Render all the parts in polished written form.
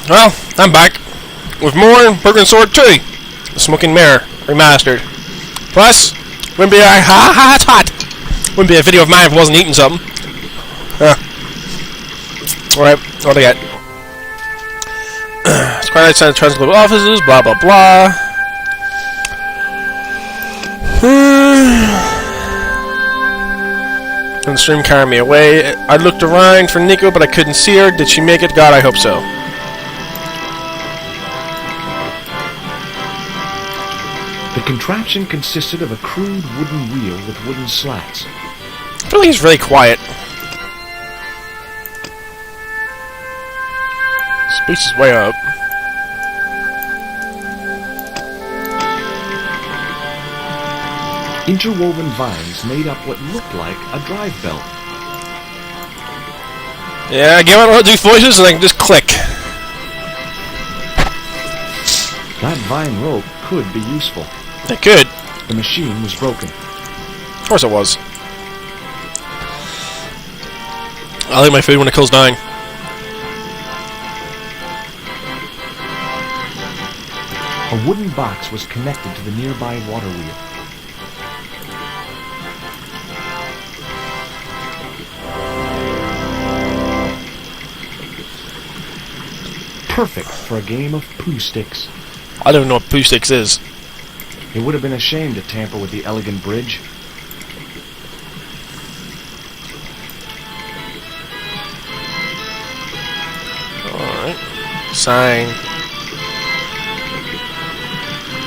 Well, I'm back with more Broken Sword 2, The Smoking Mirror Remastered. Plus, wouldn't be wouldn't be a video of mine if I wasn't eating something. Alright, what do I get? Twilight Center Transglobal Offices, blah blah blah. And the stream carried me away. I looked around for Nico, but I couldn't see her. Did she make it? God, I hope so. The contraption consisted of a crude wooden wheel with wooden slats. I feel like he's really quiet. Space is way up. Interwoven vines made up what looked like a drive belt. Yeah, give it all these voices and I can just click. That vine rope could be useful. It could. The machine was broken. Of course it was. I'll eat my food when it cools down. A wooden box was connected to the nearby water wheel. Perfect for a game of poo sticks. I don't know what poo sticks is. It would have been a shame to tamper with the elegant bridge. Alright. Sign.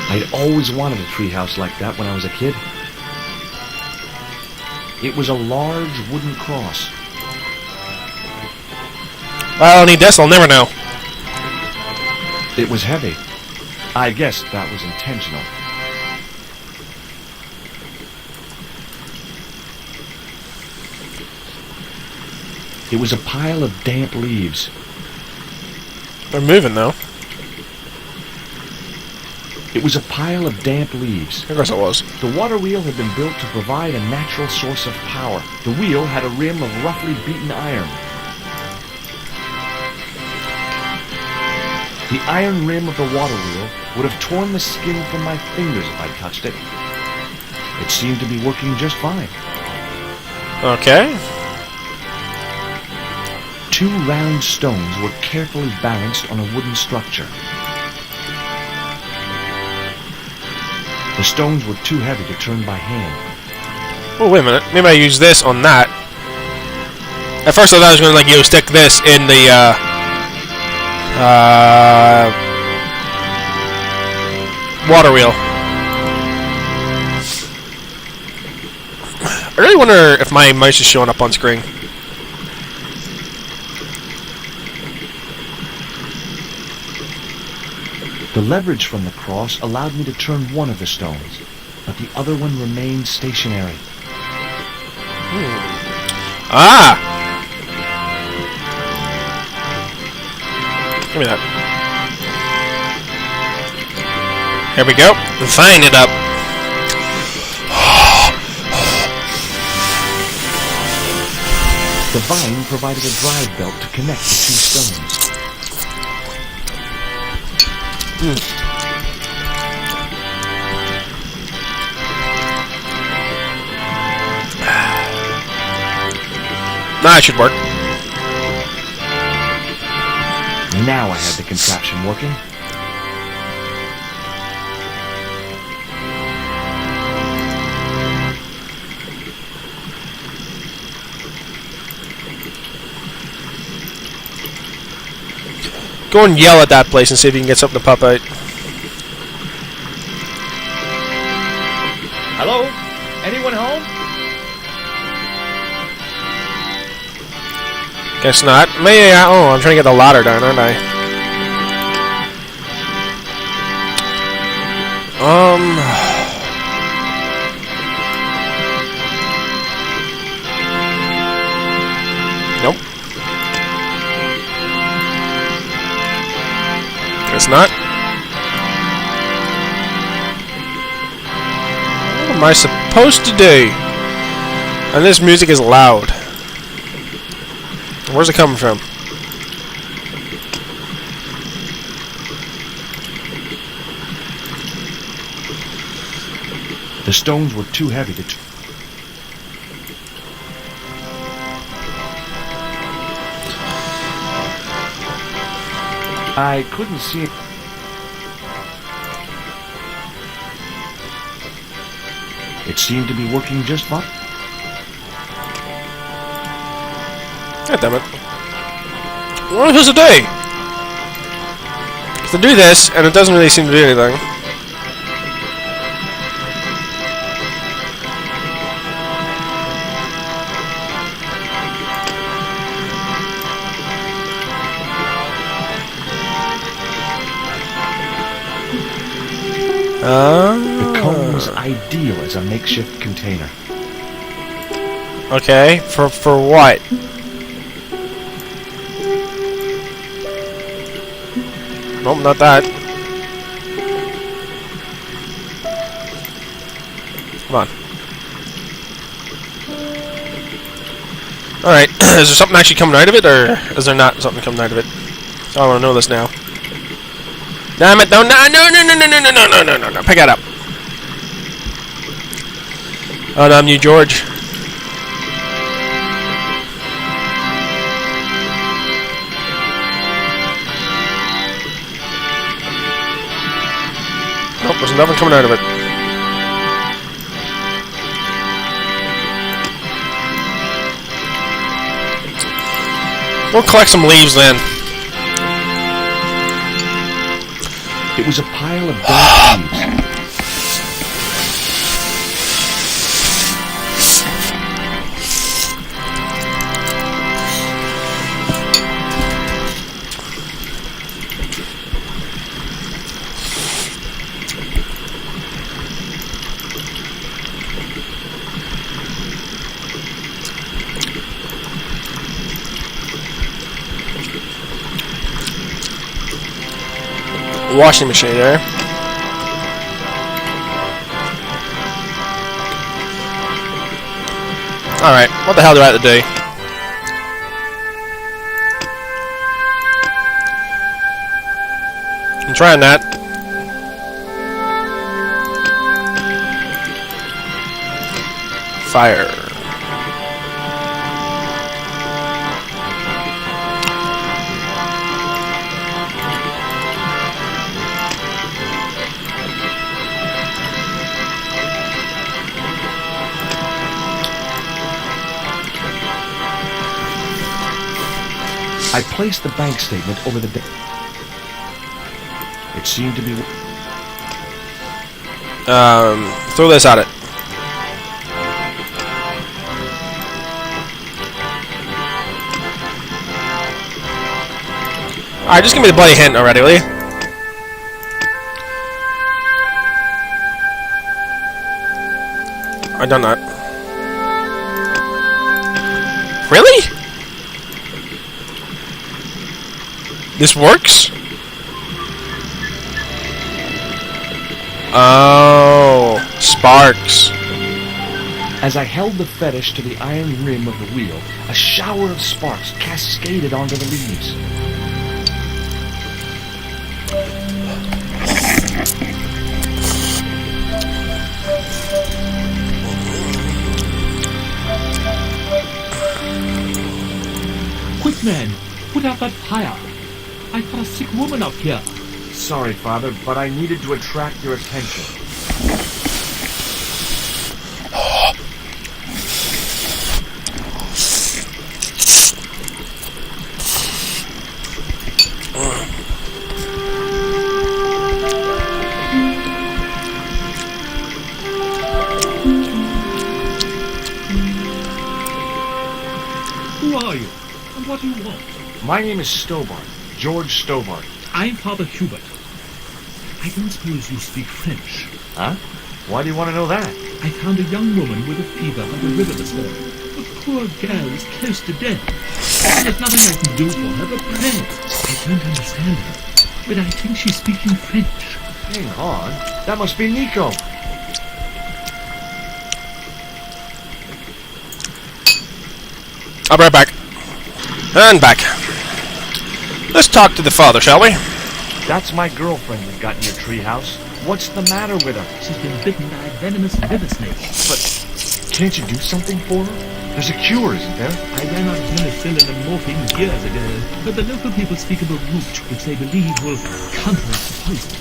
I'd always wanted a treehouse like that when I was a kid. It was a large wooden cross. Well, I'll need this, I'll never know. It was heavy. I guess that was intentional. It was a pile of damp leaves. They're moving, though. It was a pile of damp leaves. Of course it was. The water wheel had been built to provide a natural source of power. The wheel had a rim of roughly beaten iron. The iron rim of the water wheel would have torn the skin from my fingers if I'd touched it. It seemed to be working just fine. Okay. Two round stones were carefully balanced on a wooden structure. The stones were too heavy to turn by hand. Oh, wait a minute. Maybe I use this on that. At first I thought I was going to, like, stick this in the, water wheel. I really wonder if my mouse is showing up on screen. The leverage from the cross allowed me to turn one of the stones, but the other one remained stationary. Ah! Give me that. Here we go. Vine it up. The vine provided a drive belt to connect the two stones. That should work. Now I had the contraption working. Go and yell at that place and see if you can get something to pop out. Hello? Anyone home? Guess not. May I? Oh, I'm trying to get the ladder down, aren't I? Nope. Guess not. What am I supposed to do? And this music is loud. Where's it coming from? The stones were too heavy to... I couldn't see it. It seemed to be working just fine. God damn it. What does it do? To do this, and it doesn't really seem to do anything. The cone was ideal as a makeshift container. Okay, for what? Nope, not that. Come on. Alright, is there something actually coming out of it, or is there not something coming out of it? I want to know this now. Damn it, no, no, pick it up. Oh, damn you, George. Nope, there's nothing coming out of it. We'll collect some leaves then. It was a pile of dead leaves. Washing machine there. Alright, what the hell do I have to do? I'm trying that. Fire. I placed the bank statement over the desk. It seemed to be... throw this at it. Alright, just give me the bloody hint already, will you? I done that. Really? This works? Oh, sparks. As I held the fetish to the iron rim of the wheel, a shower of sparks cascaded onto the leaves. Quick, man! Put out that fire! I've got a sick woman up here. Sorry, Father, but I needed to attract your attention. Who are you? And what do you want? My name is Stobart. George Stobart. I'm Father Hubert. I don't suppose you speak French. Huh? Why do you want to know that? I found a young woman with a fever by the river this morning. The poor girl is close to death. There's nothing I can do for her but pray. I don't understand her, but I think she's speaking French. Hang on. That must be Nico. I'll be right back. And back. Let's talk to the father, shall we? That's my girlfriend we've got in your treehouse. What's the matter with her? She's been bitten by a venomous river snake. But can't you do something for her? There's a cure, isn't there? I ran out of penicillin and morphine years ago, but the local people speak of a root which they believe will counteract the poison.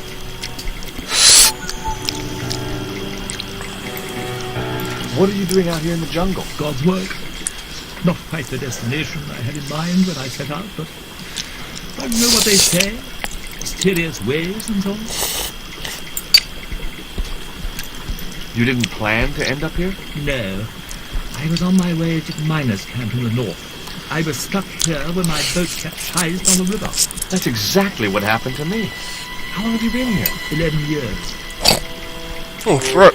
What are you doing out here in the jungle? God's work. Not quite the destination I had in mind when I set out, but I know what they say. Mysterious ways and so on. You didn't plan to end up here? No. I was on my way to the miners' camp in the north. I was stuck here when my boat capsized on the river. That's exactly what happened to me. How long have you been here? 11 years. Oh, shit.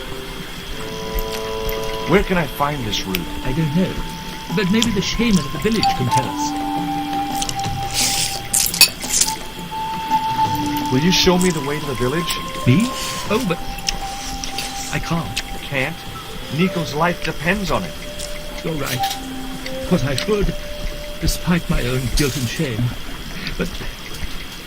Where can I find this route? I don't know. But maybe the shaman of the village can tell us. Will you show me the way to the village? Me? Oh, but I can't. Can't? Nico's life depends on it. You're right. But I should, despite my own guilt and shame. But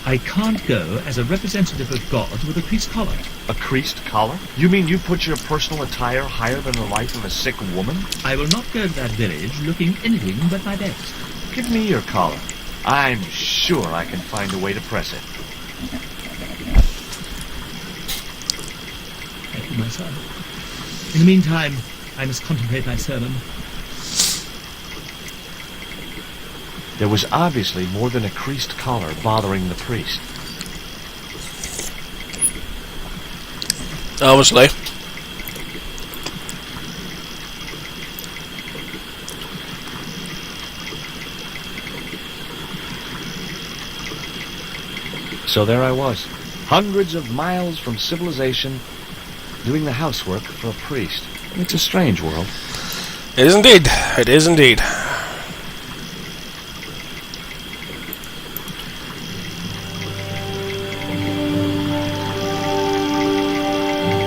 I can't go as a representative of God with a priest's collar. A creased collar? You mean you put your personal attire higher than the life of a sick woman? I will not go to that village looking anything but my best. Give me your collar. I'm sure I can find a way to press it. Thank you, my son. In the meantime, I must contemplate my sermon. There was obviously more than a creased collar bothering the priest. Obviously. So there I was, hundreds of miles from civilization, doing the housework for a priest. It's a strange world. It is indeed. It is indeed.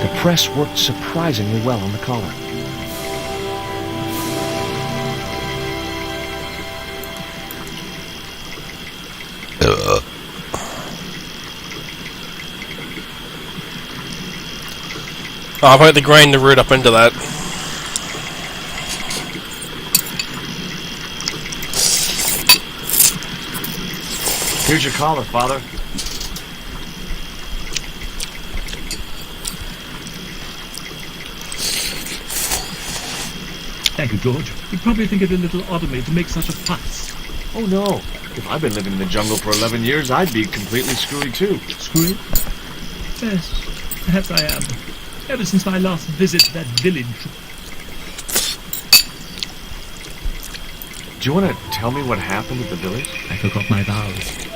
The press worked surprisingly well on the collar. Oh, I'll have to grind the root up into that. Here's your collar, Father. Thank you, George. You'd probably think it a little odd of me to make such a fuss. Oh, no. If I'd been living in the jungle for 11 years, I'd be completely screwy, too. Screwy? Yes, perhaps I am. Ever since my last visit to that village. Do you want to tell me what happened at the village? I forgot my vows.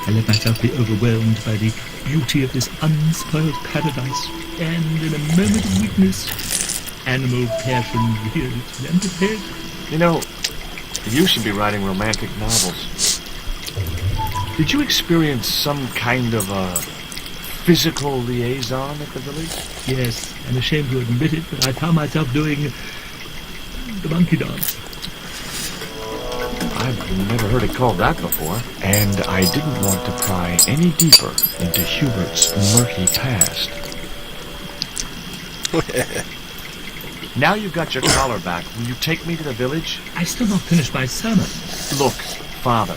I let myself be overwhelmed by the beauty of this unspoiled paradise, and in a moment of weakness, animal passion reared its lengthened head. You know, you should be writing romantic novels. Did you experience some kind of a physical liaison at the village? Yes, I'm ashamed to admit it, but I found myself doing the monkey dance. I've never heard it called that before. And I didn't want to pry any deeper into Hubert's murky past. Now you've got your collar back, will you take me to the village? I still not finished my sermon. Look, Father,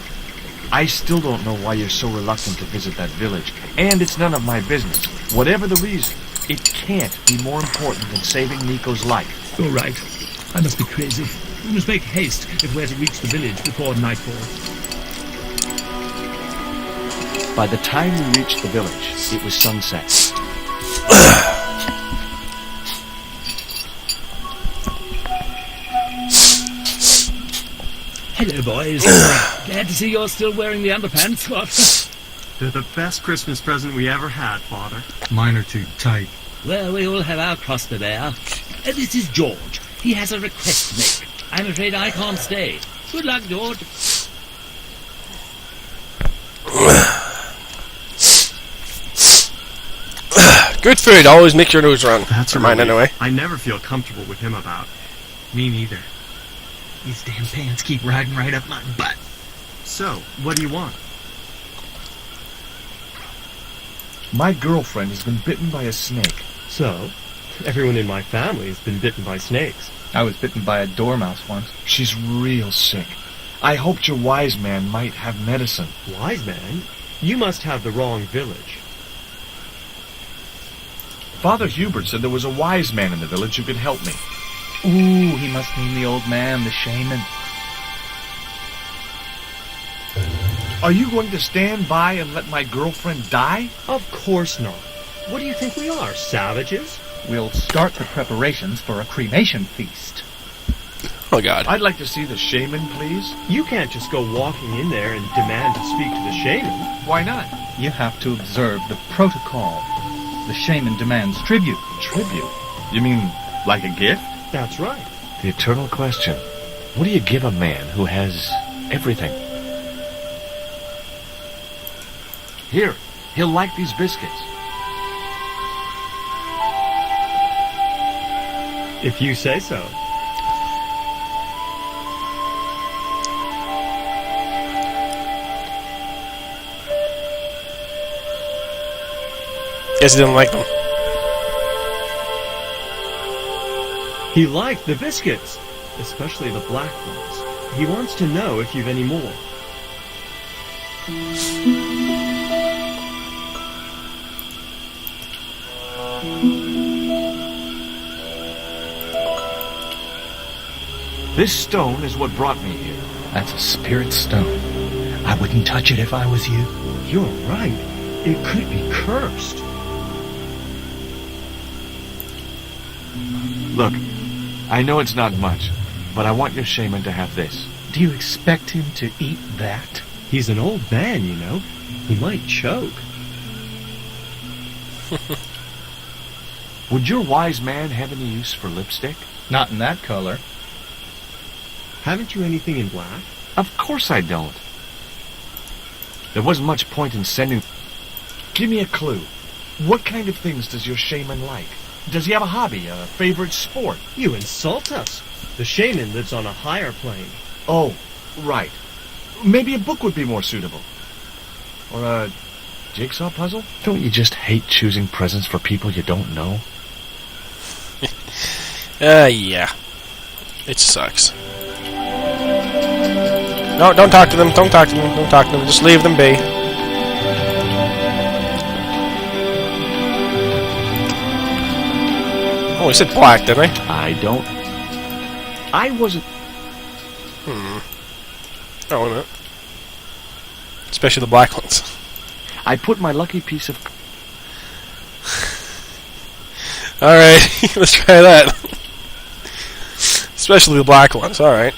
I still don't know why you're so reluctant to visit that village, and it's none of my business. Whatever the reason, it can't be more important than saving Nico's life. You're right. I must be crazy. We must make haste if we're to reach the village before nightfall. By the time we reached the village, it was sunset. Hello, boys. Glad to see you're still wearing the underpants. What? They're the best Christmas present we ever had, Father. Mine are too tight. Well, we all have our cross to bear. This is George. He has a request to make. I'm afraid I can't stay. Good luck, George. Good food. Always make your nose run. That's mine anyway. I never feel comfortable with him about. Me neither. These damn pants keep riding right up my butt. So, what do you want? My girlfriend has been bitten by a snake. So, everyone in my family has been bitten by snakes. I was bitten by a dormouse once. She's real sick. I hoped your wise man might have medicine. Wise man? You must have the wrong village. Father Hubert said there was a wise man in the village who could help me. Ooh, he must mean the old man, the shaman. Are you going to stand by and let my girlfriend die? Of course not. What do you think we are, savages? We'll start the preparations for a cremation feast. Oh, God. I'd like to see the shaman, please. You can't just go walking in there and demand to speak to the shaman. Why not? You have to observe the protocol. The shaman demands tribute. Tribute? You mean like a gift? That's right. The eternal question. What do you give a man who has everything? Here, he'll like these biscuits. If you say so. Guess he didn't like them. He liked the biscuits, especially the black ones. He wants to know if you've any more. This stone is what brought me here. That's a spirit stone. I wouldn't touch it if I was you. You're right. It could be cursed. Look, I know it's not much, but I want your shaman to have this. Do you expect him to eat that? He's an old man, you know. He might choke. Would your wise man have any use for lipstick? Not in that color. Haven't you anything in black? Of course I don't. There wasn't much point in sending... Give me a clue. What kind of things does your shaman like? Does he have a hobby, a favorite sport? You insult us. The shaman lives on a higher plane. Oh, right. Maybe a book would be more suitable. Or a jigsaw puzzle? Don't you just hate choosing presents for people you don't know? Yeah. It sucks. No, don't talk to them. Don't talk to them. Don't talk to them. Just leave them be. Oh, he said black, didn't he? I don't... I wasn't... Oh, wait a minute. Especially the black ones. I put my lucky piece of... Alright, let's try that. Especially the black ones, alright.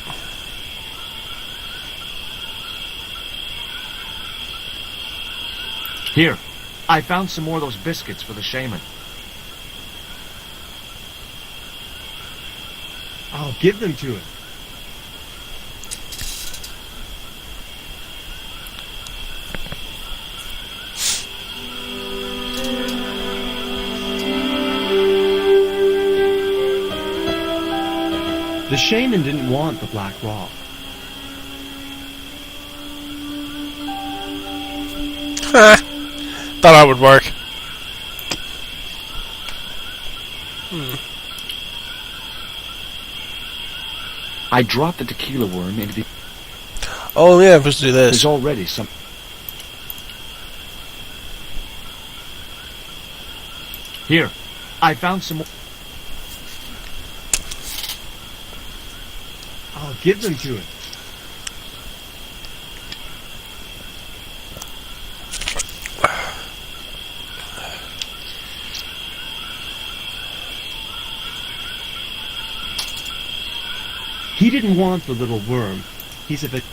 Here, I found some more of those biscuits for the shaman. I'll give them to him. The shaman didn't want the black rock. Thought that would work. I dropped the tequila worm into the... Oh yeah, I'm supposed to do this. There's already some... Here, I found some more... I'll give them to him. He didn't want the little worm. He's a bit...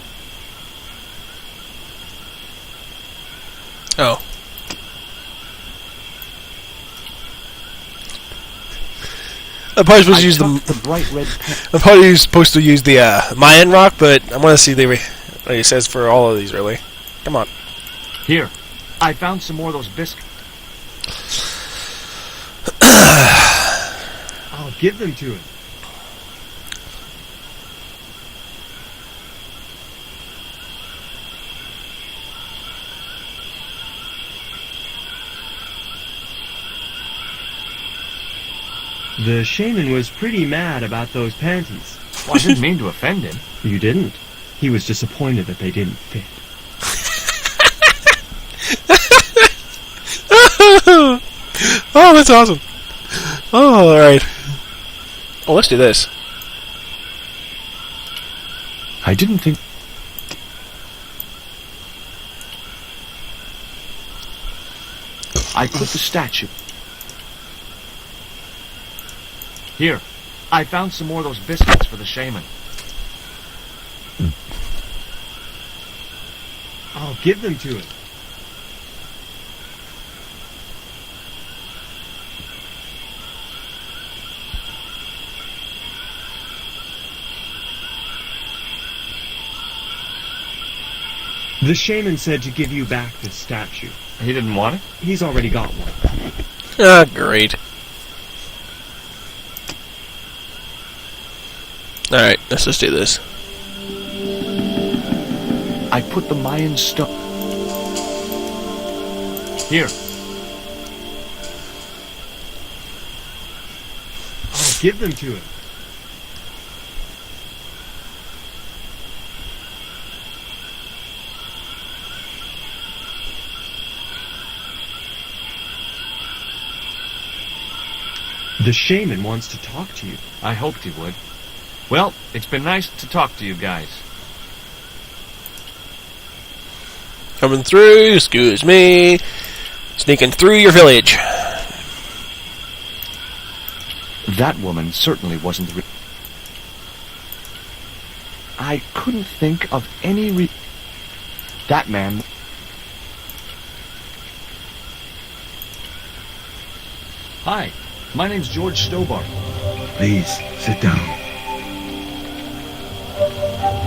Oh. I'm probably supposed to use the bright red pen. I'm probably supposed to use the Mayan rock, but I want to see what he says for all of these, really. Come on. Here, I found some more of those biscuits. I'll give them to him. The shaman was pretty mad about those panties. Well, I didn't mean to offend him. You didn't. He was disappointed that they didn't fit. Oh, that's awesome. Oh, alright. Oh, let's do this. I didn't think... I put the statue... Here. I found some more of those biscuits for the shaman. I'll give them to him. The shaman said to give you back this statue. He didn't want it? He's already got one. Ah, great. Alright, let's just do this. I put the Mayan stone... Here. I'll give them to him. The shaman wants to talk to you. I hoped he would. Well, it's been nice to talk to you guys. Coming through, excuse me. Sneaking through your village. That woman certainly wasn't I couldn't think of any That man... Hi, my name's George Stobart. Please, sit down.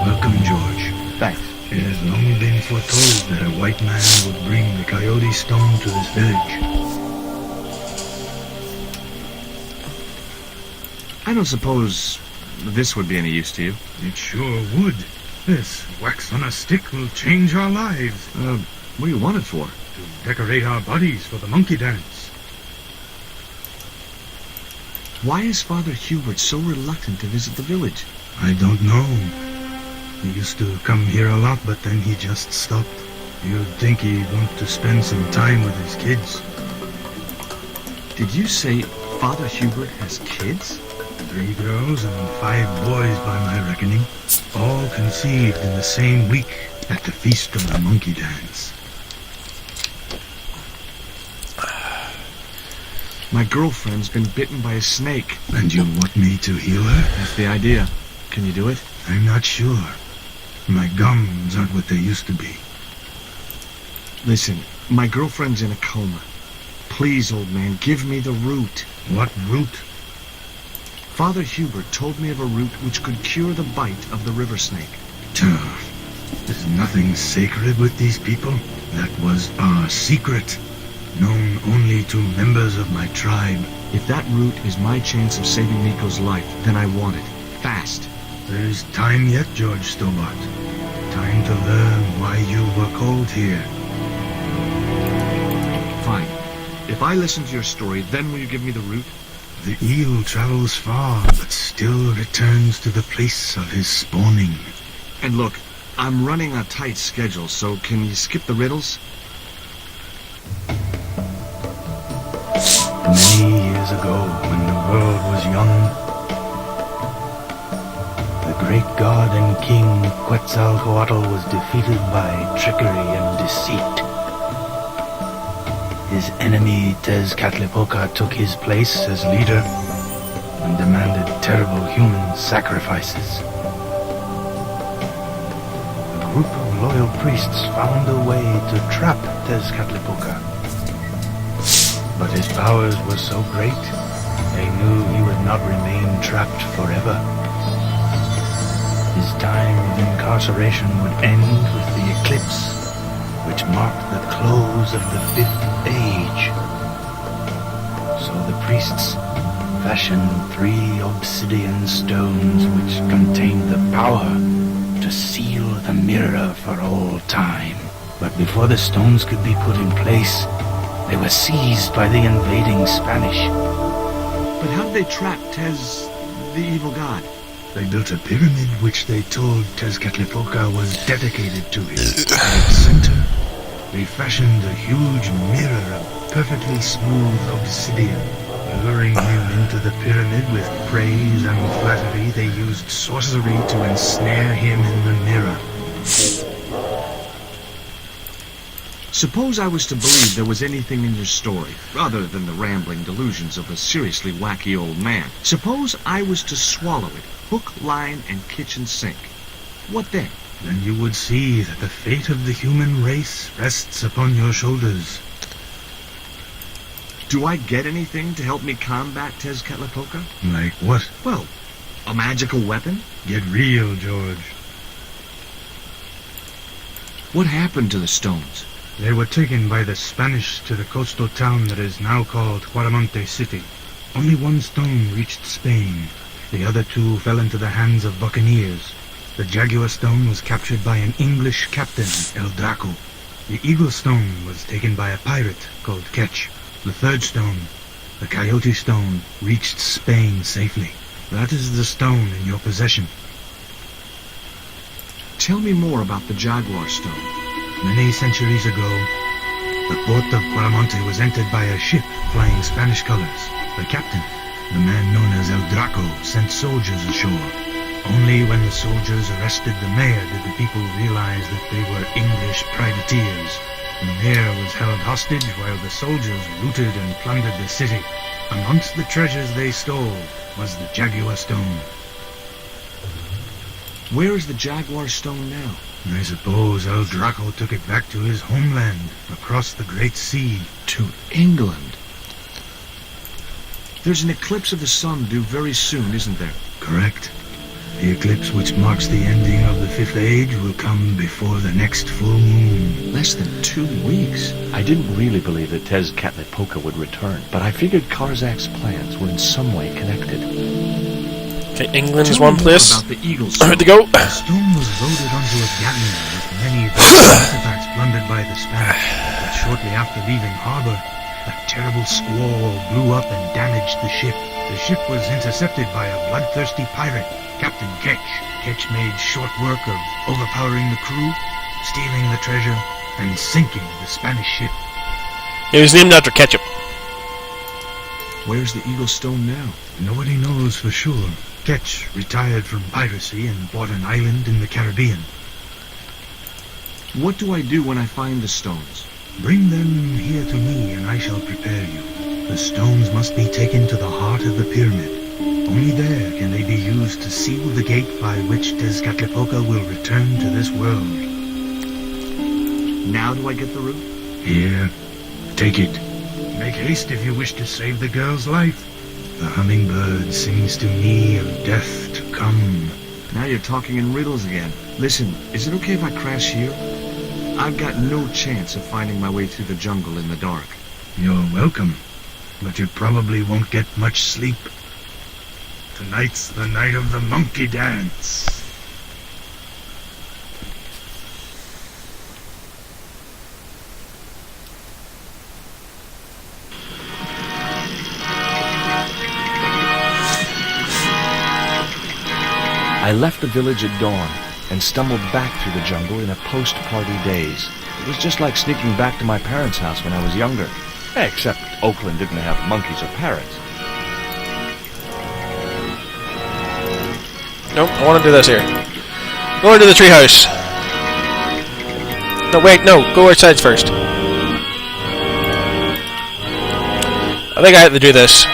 Welcome, George. Thanks. It has long been foretold that a white man would bring the Coyote Stone to this village. I don't suppose this would be any use to you. It sure would. This wax on a stick will change our lives. What do you want it for? To decorate our bodies for the monkey dance. Why is Father Hubert so reluctant to visit the village? I don't know. He used to come here a lot, but then he just stopped. You'd think he'd want to spend some time with his kids. Did you say Father Hubert has kids? 3 girls and 5 boys by my reckoning. All conceived in the same week at the Feast of the Monkey Dance. My girlfriend's been bitten by a snake. And you want me to heal her? That's the idea. Can you do it? I'm not sure. My gums aren't what they used to be. Listen, my girlfriend's in a coma. Please, old man, give me the root. What root? Father Hubert told me of a root which could cure the bite of the river snake. There's nothing sacred with these people. That was our secret, known only to members of my tribe. If that root is my chance of saving Nico's life, then I want it. Fast. There's time yet, George Stobart. Time to learn why you were called here. Fine. If I listen to your story, then will you give me the root? The eel travels far, but still returns to the place of his spawning. And look, I'm running a tight schedule, so can you skip the riddles? Many years ago, when the world was young, the great god and king Quetzalcoatl was defeated by trickery and deceit. His enemy Tezcatlipoca took his place as leader and demanded terrible human sacrifices. A group of loyal priests found a way to trap Tezcatlipoca. But his powers were so great, they knew he would not remain trapped forever. His time of incarceration would end with the eclipse, which marked the close of the 5th age. So the priests fashioned 3 obsidian stones which contained the power to seal the mirror for all time. But before the stones could be put in place, they were seized by the invading Spanish. But how did they trap Tez, the evil god? They built a pyramid which they told Tezcatlipoca was dedicated to him. At its center, they fashioned a huge mirror of perfectly smooth obsidian. Luring him into the pyramid with praise and flattery, they used sorcery to ensnare him in the mirror. Suppose I was to believe there was anything in your story, rather than the rambling delusions of a seriously wacky old man. Suppose I was to swallow it, hook, line, and kitchen sink. What then? Then you would see that the fate of the human race rests upon your shoulders. Do I get anything to help me combat Tezcatlipoca? Like what? Well, a magical weapon? Get real, George. What happened to the stones? They were taken by the Spanish to the coastal town that is now called Huaramonte City. Only one stone reached Spain. The other two fell into the hands of buccaneers. The Jaguar stone was captured by an English captain, El Draco. The Eagle stone was taken by a pirate called Ketch. The third stone, the Coyote stone, reached Spain safely. That is the stone in your possession. Tell me more about the Jaguar stone. Many centuries ago, the port of Huaramonte was entered by a ship flying Spanish colors. The captain, the man known as El Draco, sent soldiers ashore. Only when the soldiers arrested the mayor did the people realize that they were English privateers. The mayor was held hostage while the soldiers looted and plundered the city. Amongst the treasures they stole was the Jaguar stone. Where is the Jaguar stone now? I suppose El Draco took it back to his homeland, across the Great Sea. To England. There's an eclipse of the sun due very soon, isn't there? Correct. The eclipse which marks the ending of the Fifth Age will come before the next full moon. Less than 2 weeks. I didn't really believe that Tezcatlipoca would return, but I figured Karzak's plans were in some way connected. Okay, England is Tell one me place. more about the Eagle Alright, stone. to go. The stone was loaded onto a galleon with many artifacts plundered by the Spanish. But shortly after leaving harbor, a terrible squall blew up and damaged the ship. The ship was intercepted by a bloodthirsty pirate, Captain Ketch. Ketch made short work of overpowering the crew, stealing the treasure, and sinking the Spanish ship. It was named after ketchup. Where's the Eagle stone now? Nobody knows for sure. Ketch retired from piracy and bought an island in the Caribbean. What do I do when I find the stones? Bring them here to me and I shall prepare you. The stones must be taken to the heart of the pyramid. Only there can they be used to seal the gate by which Tezcatlipoca will return to this world. Now do I get the root? Here, take it. Make haste if you wish to save the girl's life. The hummingbird sings to me of death to come. Now you're talking in riddles again. Listen, is it okay if I crash here? I've got no chance of finding my way through the jungle in the dark. You're welcome, but you probably won't get much sleep. Tonight's the night of the monkey dance. I left the village at dawn and stumbled back through the jungle in a post-party daze. It was just like sneaking back to my parents' house when I was younger. Except Oakland didn't have monkeys or parrots. Nope, I want to do this here. Go into the treehouse. No, wait, no. Go outside first. I think I have to do this.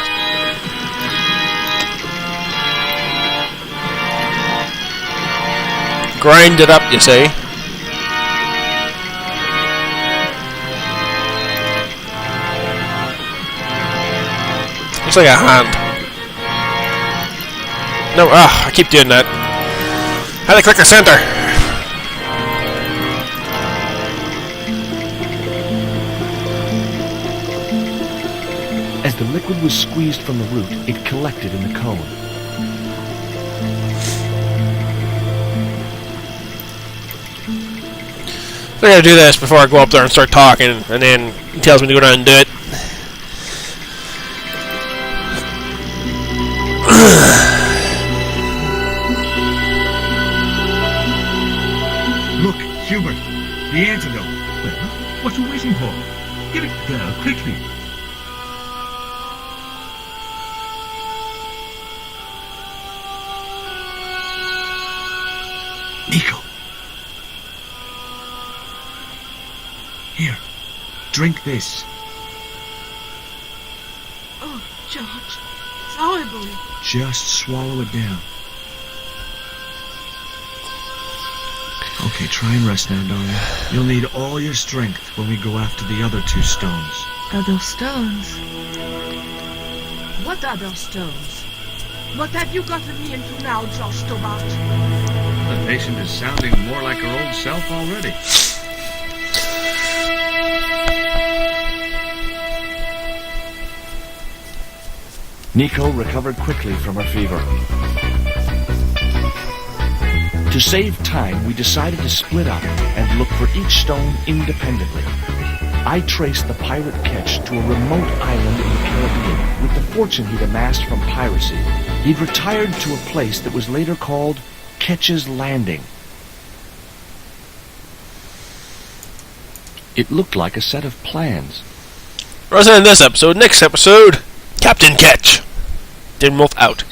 Grind it up, you see. Looks like a hand. No, I keep doing that. How to click the center? As the liquid was squeezed from the root, it collected in the cone. So I gotta do this before I go up there and start talking, and then he tells me to go down and do it. Look, Hubert, the antidote. Well, what are you waiting for? Give it to the girl, quickly. Nico. Here, drink this. Oh, George, it's horrible. Just swallow it down. Okay, try and rest now, darling. You'll need all your strength when we go after the other 2 stones. Other stones? What other stones? What have you gotten me into now, Josh Stobart? The patient is sounding more like her old self already. Nico recovered quickly from her fever. To save time, we decided to split up and look for each stone independently. I traced the pirate Ketch to a remote island in the Caribbean. With the fortune he'd amassed from piracy, he'd retired to a place that was later called Ketch's Landing. It looked like a set of plans. That's the end of this episode. Next episode, Captain Ketch. Dinmouth out.